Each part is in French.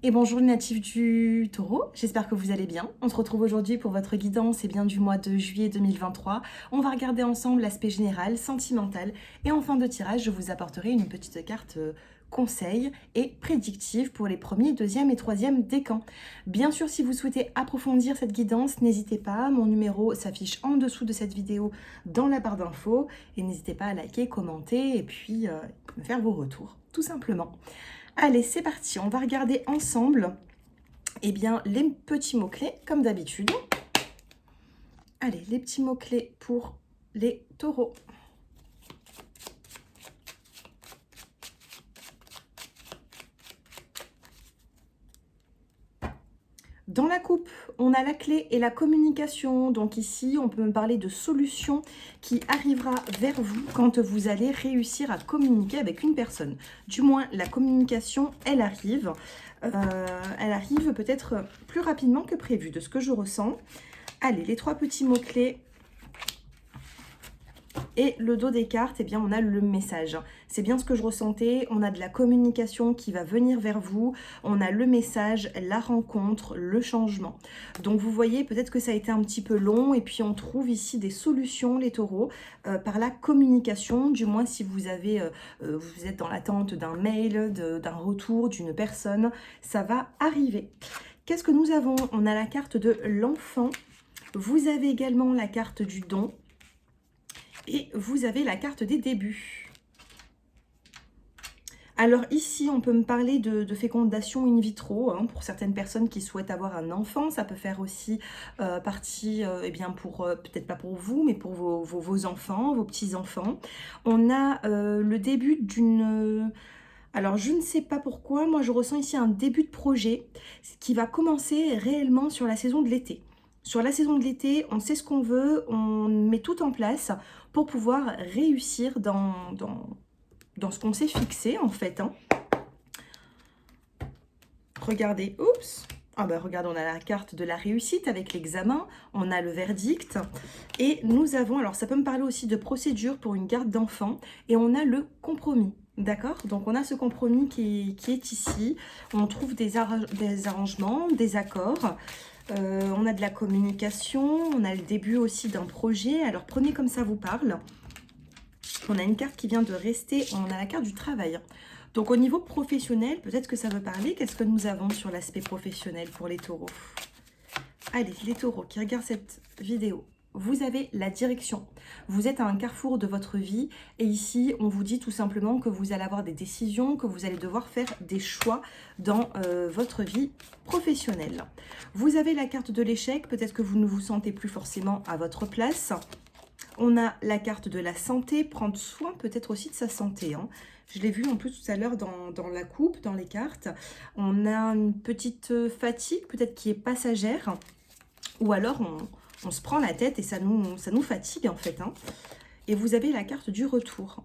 Et bonjour les natifs du Taureau, j'espère que vous allez bien. On se retrouve aujourd'hui pour votre guidance et bien du mois de juillet 2023. On va regarder ensemble l'aspect général, sentimental et en fin de tirage, je vous apporterai une petite carte conseil et prédictive pour les premiers, deuxième et troisième décans. Bien sûr, si vous souhaitez approfondir cette guidance, n'hésitez pas, mon numéro s'affiche en dessous de cette vidéo dans la barre d'infos et n'hésitez pas à liker, commenter et puis me faire vos retours, tout simplement. Allez, c'est parti, on va regarder ensemble bien, les petits mots-clés, comme d'habitude. Allez, les petits mots-clés pour les taureaux. Dans la coupe, on a la clé et la communication. Donc ici, on peut me parler de solution qui arrivera vers vous quand vous allez réussir à communiquer avec une personne. Du moins, la communication, elle arrive. Elle arrive peut-être plus rapidement que prévu, de ce que je ressens. Allez, les trois petits mots-clés. Et le dos des cartes, eh bien, on a le message. C'est bien ce que je ressentais. On a de la communication qui va venir vers vous. On a le message, la rencontre, le changement. Donc, vous voyez, peut-être que ça a été un petit peu long. Et puis, on trouve ici des solutions, les taureaux, par la communication. Du moins, si vous êtes dans l'attente d'un mail, d'un retour d'une personne, ça va arriver. Qu'est-ce que nous avons? On a la carte de l'enfant. Vous avez également la carte du don. Et vous avez la carte des débuts. Alors ici, on peut me parler de fécondation in vitro, hein, pour certaines personnes qui souhaitent avoir un enfant. Ça peut faire aussi partie, eh bien peut-être pas pour vous, mais pour vos enfants, vos petits-enfants. On a le début d'une... alors je ne sais pas pourquoi, moi je ressens ici un début de projet qui va commencer réellement sur la saison de l'été. Sur la saison de l'été, on sait ce qu'on veut, on met tout en place pour pouvoir réussir dans ce qu'on s'est fixé en fait. Hein. Regardez, oups, ah ben regardez, on a la carte de la réussite avec l'examen, on a le verdict et nous avons, alors ça peut me parler aussi de procédure pour une garde d'enfant et on a le compromis. D'accord? Donc on a ce compromis qui est ici, on trouve des arrangements, des accords. On a de la communication, on a le début aussi d'un projet. Alors prenez comme ça vous parle. On a une carte qui vient de rester, on a la carte du travail. Donc au niveau professionnel, peut-être que ça veut parler. Qu'est-ce que nous avons sur l'aspect professionnel pour les taureaux? Allez, les taureaux qui regardent cette vidéo. Vous avez la direction. Vous êtes à un carrefour de votre vie et ici, on vous dit tout simplement que vous allez avoir des décisions, que vous allez devoir faire des choix dans votre vie professionnelle. Vous avez la carte de l'échec. Peut-être que vous ne vous sentez plus forcément à votre place. On a la carte de la santé, prendre soin peut-être aussi de sa santé. Hein. Je l'ai vu en plus tout à l'heure dans la coupe, dans les cartes. On a une petite fatigue peut-être qui est passagère ou alors on se prend la tête et ça nous fatigue en fait. Hein. Et vous avez la carte du retour.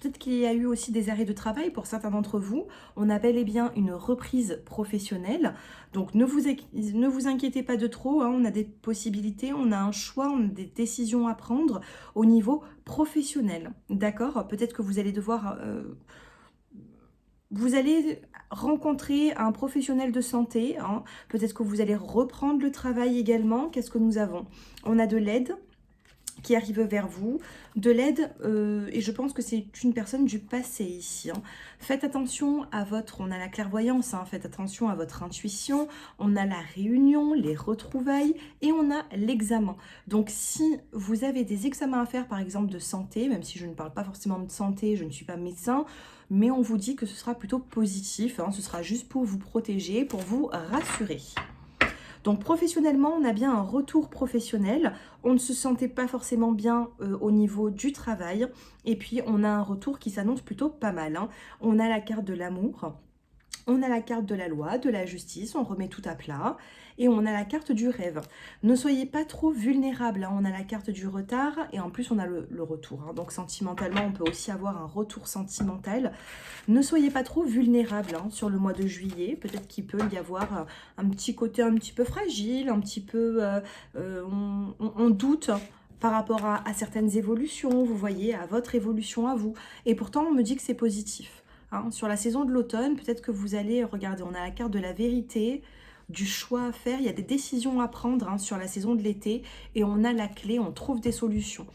Peut-être qu'il y a eu aussi des arrêts de travail pour certains d'entre vous. On a bel et bien une reprise professionnelle. Donc ne vous inquiétez pas de trop. Hein. On a des possibilités, on a un choix, on a des décisions à prendre au niveau professionnel. D'accord? Peut-être que vous allez devoir... vous allez rencontrer un professionnel de santé. Hein. Peut-être que vous allez reprendre le travail également. Qu'est-ce que nous avons? On a de l'aide qui arrive vers vous, de l'aide, et je pense que c'est une personne du passé ici. Hein. Faites attention à on a la clairvoyance, hein, faites attention à votre intuition, on a la réunion, les retrouvailles, et on a l'examen. Donc si vous avez des examens à faire, par exemple de santé, même si je ne parle pas forcément de santé, je ne suis pas médecin, mais on vous dit que ce sera plutôt positif, hein, ce sera juste pour vous protéger, pour vous rassurer. Donc professionnellement, on a bien un retour professionnel. On ne se sentait pas forcément bien au niveau du travail. Et puis, on a un retour qui s'annonce plutôt pas mal. Hein. On a la carte de l'amour. On a la carte de la loi, de la justice, on remet tout à plat. Et on a la carte du rêve. Ne soyez pas trop vulnérables. Hein. On a la carte du retard et en plus on a le retour. Hein. Donc sentimentalement, on peut aussi avoir un retour sentimental. Ne soyez pas trop vulnérables hein, sur le mois de juillet. Peut-être qu'il peut y avoir un petit côté un petit peu fragile, un petit peu... on doute par rapport à certaines évolutions, vous voyez, à votre évolution à vous. Et pourtant, on me dit que c'est positif. hein. Sur la saison de l'automne, peut-être que vous allez, regardez, on a la carte de la vérité, du choix à faire, il y a des décisions à prendre, hein, sur la saison de l'été et on a la clé, on trouve des solutions.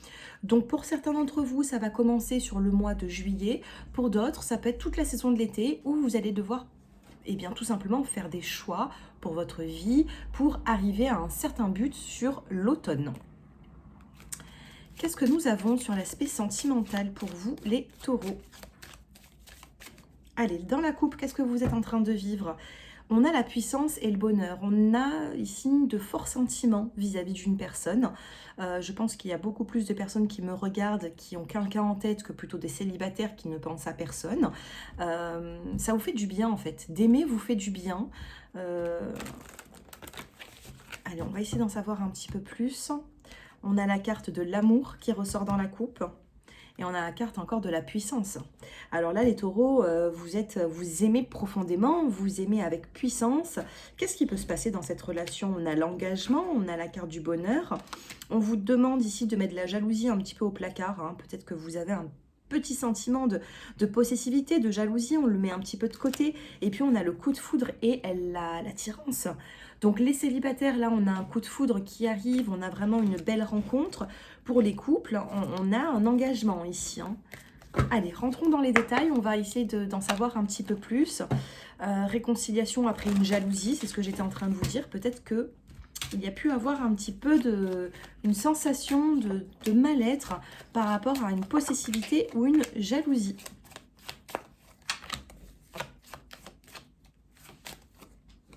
Donc pour certains d'entre vous, ça va commencer sur le mois de juillet, pour d'autres, ça peut être toute la saison de l'été où vous allez devoir bien, tout simplement faire des choix pour votre vie, pour arriver à un certain but sur l'automne. Qu'est-ce que nous avons sur l'aspect sentimental pour vous, les taureaux? Allez, dans la coupe, qu'est-ce que vous êtes en train de vivre? On a la puissance et le bonheur. On a ici de forts sentiments vis-à-vis d'une personne. Je pense qu'il y a beaucoup plus de personnes qui me regardent, qui ont quelqu'un en tête, que plutôt des célibataires qui ne pensent à personne. Ça vous fait du bien en fait. D'aimer vous fait du bien. Allez, on va essayer d'en savoir un petit peu plus. On a la carte de l'amour qui ressort dans la coupe. Et on a la carte encore de la puissance. Alors là, les taureaux, vous aimez profondément, vous aimez avec puissance. Qu'est-ce qui peut se passer dans cette relation? On a l'engagement, on a la carte du bonheur. On vous demande ici de mettre la jalousie un petit peu au placard, hein. Peut-être que vous avez un petit sentiment de possessivité, de jalousie, on le met un petit peu de côté. Et puis on a le coup de foudre et l'attirance. Donc les célibataires, là, on a un coup de foudre qui arrive, on a vraiment une belle rencontre. Pour les couples, on a un engagement ici, hein. Allez, rentrons dans les détails, on va essayer d'en savoir un petit peu plus. Réconciliation après une jalousie, c'est ce que j'étais en train de vous dire. Peut-être que il y a pu avoir un petit peu une sensation de mal-être par rapport à une possessivité ou une jalousie.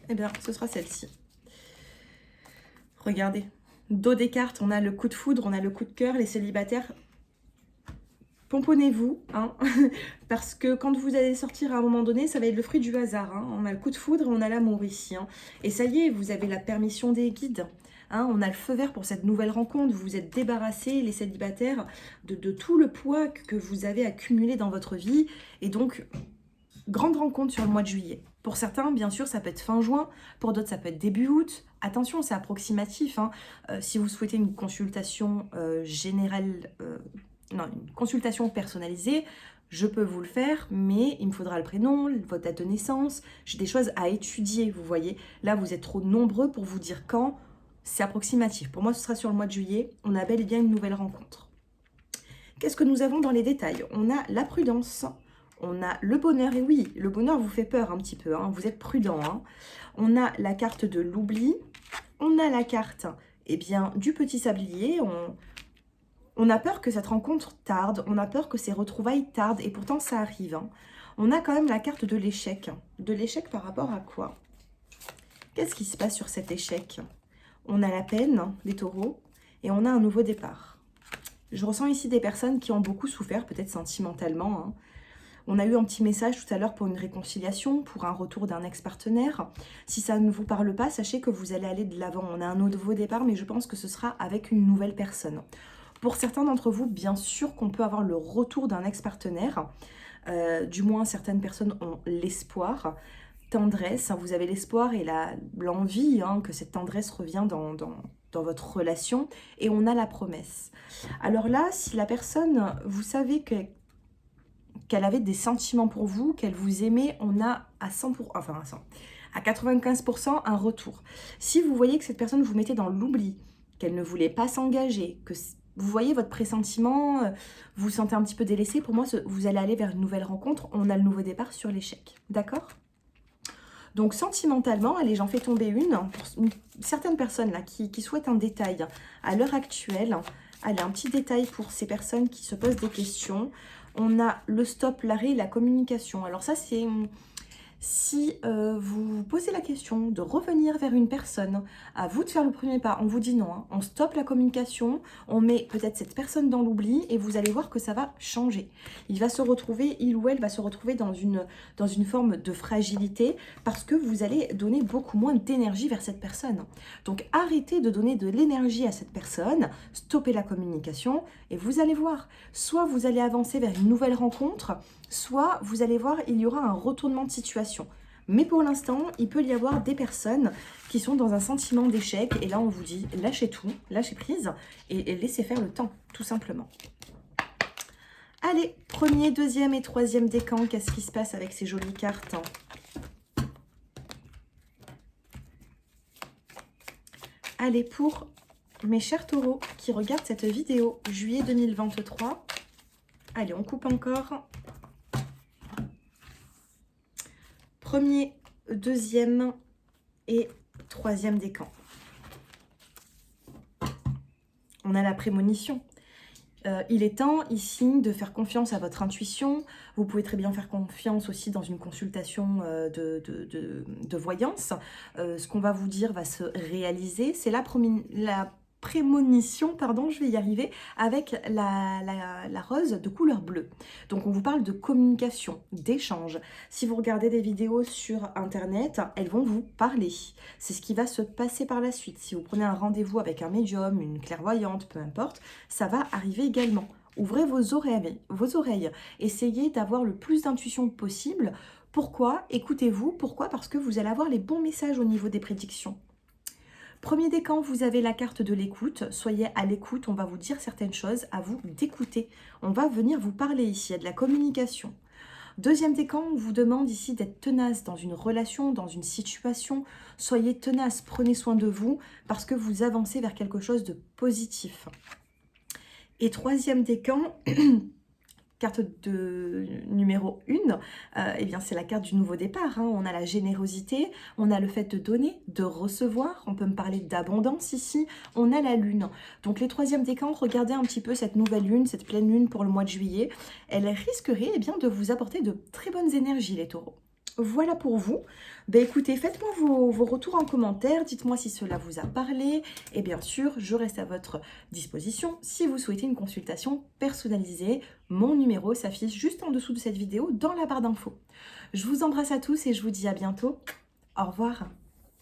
Eh bien, ce sera celle-ci. Regardez, dos des cartes, on a le coup de foudre, on a le coup de cœur, les célibataires. Pomponnez-vous, hein, parce que quand vous allez sortir à un moment donné, ça va être le fruit du hasard, hein. On a le coup de foudre et on a l'amour ici, hein. Et ça y est, vous avez la permission des guides, hein. On a le feu vert pour cette nouvelle rencontre. Vous êtes débarrassés, les célibataires, de tout le poids que vous avez accumulé dans votre vie. Et donc, grande rencontre sur le mois de juillet. Pour certains, bien sûr, ça peut être fin juin. Pour d'autres, ça peut être début août. Attention, c'est approximatif, hein. Si vous souhaitez une consultation générale... non, une consultation personnalisée, je peux vous le faire, mais il me faudra le prénom, votre date de naissance. J'ai des choses à étudier, vous voyez. Là, vous êtes trop nombreux pour vous dire quand. C'est approximatif. Pour moi, ce sera sur le mois de juillet. On a bel et bien une nouvelle rencontre. Qu'est-ce que nous avons dans les détails? On a la prudence, on a le bonheur. Et oui, le bonheur vous fait peur un petit peu, hein. Vous êtes prudent, hein. On a la carte de l'oubli. On a la carte, du petit sablier. On a peur que cette rencontre tarde, on a peur que ces retrouvailles tardent, et pourtant ça arrive, hein. On a quand même la carte de l'échec. De l'échec par rapport à quoi? Qu'est-ce qui se passe sur cet échec? On a la peine, les taureaux, et on a un nouveau départ. Je ressens ici des personnes qui ont beaucoup souffert, peut-être sentimentalement, hein. On a eu un petit message tout à l'heure pour une réconciliation, pour un retour d'un ex-partenaire. Si ça ne vous parle pas, sachez que vous allez aller de l'avant. On a un nouveau départ, mais je pense que ce sera avec une nouvelle personne. Pour certains d'entre vous, bien sûr qu'on peut avoir le retour d'un ex-partenaire. Du moins, certaines personnes ont l'espoir. Tendresse, hein, vous avez l'espoir et l'envie, hein, que cette tendresse revient dans votre relation. Et on a la promesse. Alors là, si la personne, vous savez qu'elle avait des sentiments pour vous, qu'elle vous aimait, on a à 100%, enfin à 95% un retour. Si vous voyez que cette personne vous mettait dans l'oubli, qu'elle ne voulait pas s'engager, que vous voyez votre pressentiment, vous vous sentez un petit peu délaissé, pour moi, vous allez aller vers une nouvelle rencontre. On a le nouveau départ sur l'échec. D'accord? Donc, sentimentalement, allez, j'en fais tomber une. Pour certaines personnes là qui souhaitent un détail à l'heure actuelle, allez, un petit détail pour ces personnes qui se posent des questions. On a le stop, l'arrêt, la communication. Alors ça, c'est... Si vous vous posez la question de revenir vers une personne, à vous de faire le premier pas, on vous dit non, hein. On stoppe la communication, on met peut-être cette personne dans l'oubli et vous allez voir que ça va changer. Il ou elle va se retrouver dans une forme de fragilité parce que vous allez donner beaucoup moins d'énergie vers cette personne. Donc arrêtez de donner de l'énergie à cette personne, stoppez la communication et vous allez voir. Soit vous allez avancer vers une nouvelle rencontre, soit vous allez voir, il y aura un retournement de situation. Mais pour l'instant, il peut y avoir des personnes qui sont dans un sentiment d'échec. Et là, on vous dit, lâchez tout, lâchez prise et laissez faire le temps, tout simplement. Allez, premier, deuxième et troisième décan, qu'est-ce qui se passe avec ces jolies cartes? Allez, pour mes chers taureaux qui regardent cette vidéo, juillet 2023. Allez, on coupe encore. Premier, deuxième et troisième décan. On a la prémonition. Il est temps ici de faire confiance à votre intuition. Vous pouvez très bien faire confiance aussi dans une consultation de voyance. Ce qu'on va vous dire va se réaliser. C'est la prémonition, pardon, je vais y arriver, avec la rose de couleur bleue. Donc on vous parle de communication, d'échange. Si vous regardez des vidéos sur internet, elles vont vous parler. C'est ce qui va se passer par la suite. Si vous prenez un rendez-vous avec un médium, une clairvoyante, peu importe, ça va arriver également. Ouvrez vos oreilles. Essayez d'avoir le plus d'intuition possible. Pourquoi? Écoutez-vous. Pourquoi? Parce que vous allez avoir les bons messages au niveau des prédictions. Premier décan, vous avez la carte de l'écoute. Soyez à l'écoute, on va vous dire certaines choses, à vous d'écouter. On va venir vous parler ici, il y a de la communication. Deuxième décan, on vous demande ici d'être tenace dans une relation, dans une situation. Soyez tenace, prenez soin de vous parce que vous avancez vers quelque chose de positif. Et troisième décan, carte de numéro 1, eh bien c'est la carte du nouveau départ. On a la générosité, on a le fait de donner, de recevoir. On peut me parler d'abondance ici. On a la lune. Donc les troisièmes décans, regardez un petit peu cette nouvelle lune, cette pleine lune pour le mois de juillet. Elle risquerait eh bien, de vous apporter de très bonnes énergies, les taureaux. Voilà pour vous. Ben écoutez, faites-moi vos retours en commentaire. Dites-moi si cela vous a parlé. Et bien sûr, je reste à votre disposition si vous souhaitez une consultation personnalisée. Mon numéro s'affiche juste en dessous de cette vidéo dans la barre d'infos. Je vous embrasse à tous et je vous dis à bientôt. Au revoir.